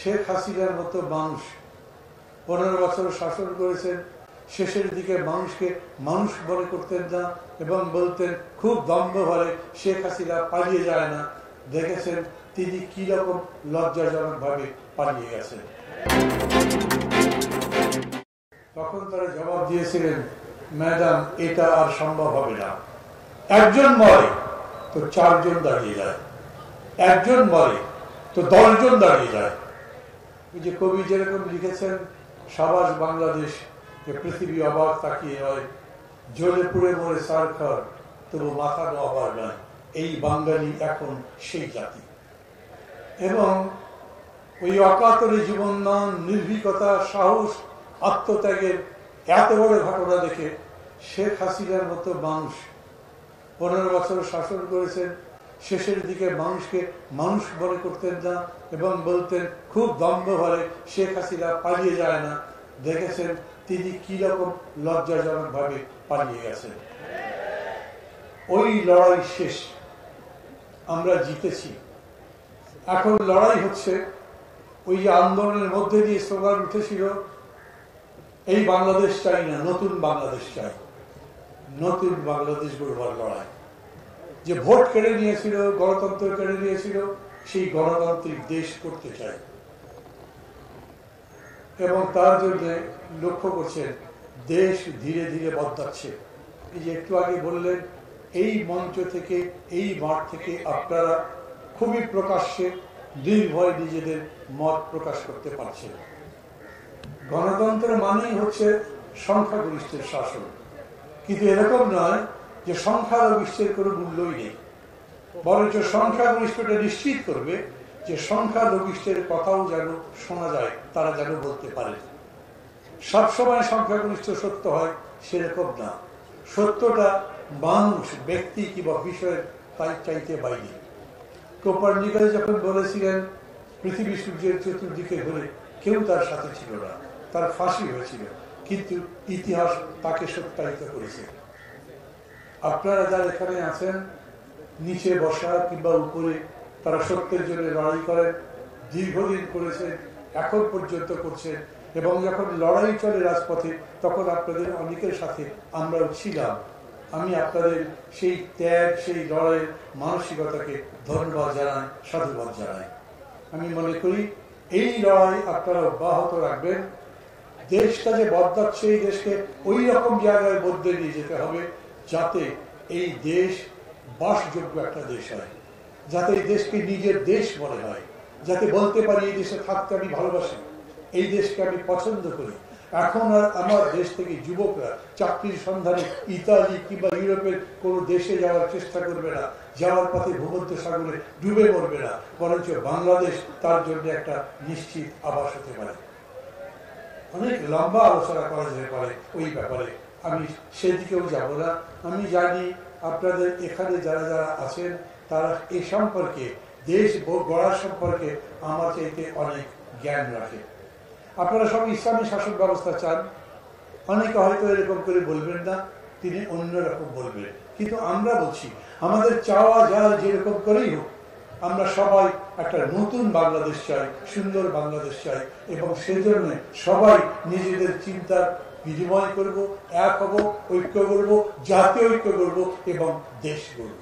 শেখ হাসিনার মতো মানুষ 15 বছর শাসন করেছেন, শেষের দিকে মানুষকে মানুষ মনে করতেন না এবং বলতেন খুব দম্ভ ভরে শেখ হাসিনা পালিয়ে যায় না। দেখেছেন তিনি কি রকম লজ্জাজনক ভাবে পালিয়ে গেছেন। তখন তারা জবাব দিয়েছিলেন, ম্যাডাম এটা আর সম্ভব হবে না। একজন মরে তো 4 জন দাঁড়িয়ে যায়, একজন মরে তো 10 জন দাঁড়িয়ে যায়। ওই যে কবি যেরকম লিখেছেন, সাবাস বাংলাদেশ, যে পৃথিবী অবাক তাকিয়ে হয়, জ্বলে পুড়ে মরে সারখার তবু মাথা নবার নয়। এই বাঙালি এখন সেই জাতি। এবং ওই অকাতরে জীবনদান, নির্ভীকতা, সাহস, আত্মত্যাগের এত বড় ঘটনা দেখে শেখ হাসিনার মতো মানুষ 15 বছর শাসন করেছেন, শেষের দিকে মানুষকে মানুষ মনে করতেন না এবং বলতেন খুব দম্ভ ভরে শেখ হাসিনা পালিয়ে যায় না। দেখেছেন তিনি কি রকম লজ্জাজনক ভাবে পালিয়ে গেছেন। ওই লড়াই শেষ, আমরা জিতেছি। এখন লড়াই হচ্ছে ওই যে আন্দোলনের মধ্যে দিয়ে স্লোগান উঠেছিল, এই বাংলাদেশ চাই না, নতুন বাংলাদেশ চাই। নতুন বাংলাদেশ গড়বার লড়াই। যে ভোট কেড়ে নিয়েছিল, গণতন্ত্র কেড়ে নিয়েছিল, সেই গণতান্ত্রিক দেশ করতে চাই। এবং তার জন্য লক্ষ্য করছেন দেশ ধীরে ধীরে বদলাচ্ছে। এই যে একটু আগে বললেন, এই মঞ্চ থেকে, এই মাঠ থেকে আপনারা খুবই প্রকাশ্যে নির্ভয় নিজেদের মত প্রকাশ করতে পারছেন। গণতন্ত্র মানেই হচ্ছে সংখ্যাগরিষ্ঠের শাসন, কিন্তু এরকম নয় যে সংখ্যাগরিষ্ঠের কোনো মূল্যই নেই, বরঞ্চ সংখ্যাগরিষ্ঠটা নিশ্চিত করবে যে সংখ্যালঘিষ্ঠের কথাও যেন শোনা যায়, তারা যেন বলতে পারে। সবসময় সংখ্যাগরিষ্ঠ সত্য হয় সেরকম না, সত্যটা মানুষ, ব্যক্তি কিংবা বিষয়ের তাই চাইতে বাইরে। কোপার্নিকাস যখন বলেছিলেন পৃথিবী সূর্যের চতুর্দিকে ঘুরে, কেউ তার সাথে ছিল না, তার ফাঁসি হয়েছিল, কিন্তু ইতিহাস তাকে সত্যায়িত করেছে। আপনারা যারা এখানে আছেন, নিচে বসা কিংবা উপরে, তারা সত্যের জন্য লড়াই করেন, দীর্ঘদিন করেছেন, এখন পর্যন্ত করছেন। এবং যখন লড়াই চলে রাজপথে, তখন আপনাদের অনেকের সাথে আমরাও ছিলাম। আমি আপনাদের সেই ত্যাগ, সেই লড়াইয়ের মানসিকতাকে ধন্যবাদ জানাই, সাধুবাদ জানাই। আমি মনে করি এই লড়াই আপনারা অব্যাহত রাখবেন। দেশটা যে বদলাচ্ছে, এই দেশকে ওই রকম জায়গায় মধ্যে নিয়ে যেতে হবে যাতে এই দেশ বাসযোগ্য একটা দেশ হয়, যাতে এই দেশকে নিজের দেশ মনে হয়, যাতে বলতে পারি এই দেশে থাকতে আমি ভালোবাসি, এই দেশকে আমি পছন্দ করি। এখন আর আমার দেশ থেকে যুবকরা চাকরির সন্ধানে ইতালি কিংবা ইউরোপের কোনো দেশে যাওয়ার চেষ্টা করবে না, যাওয়ার পথে ভূমধ্য সাগরে ডুবে মরবে না, বরঞ্চ বাংলাদেশ তার জন্য একটা নিশ্চিত আবাস হতে পারে। অনেক লম্বা আলোচনা করা যেতে পারে ওই ব্যাপারে, আমি সেদিকেও যাব না। আমি জানি আপনাদের এখানে যারা যারা আছেন তারা এ সম্পর্কে, দেশ গড়ার সম্পর্কে আমার চাইতে অনেক জ্ঞান রাখে। আপনারা সব ইসলামী শাসন ব্যবস্থা চান, অনেকে হয়তো এরকম করে বলবেন না, তিনি অন্যরকম বলবেন, কিন্তু আমরা বলছি আমাদের চাওয়া যা যেরকম করেই হোক, আমরা সবাই একটা নতুন বাংলাদেশ চাই, সুন্দর বাংলাদেশ চাই। এবং সেজন্য সবাই নিজেদের চিন্তার বিনিময় করব, এক হব, ঐক্য করব, জাতীয় ঐক্য করব এবং দেশ গড়ব।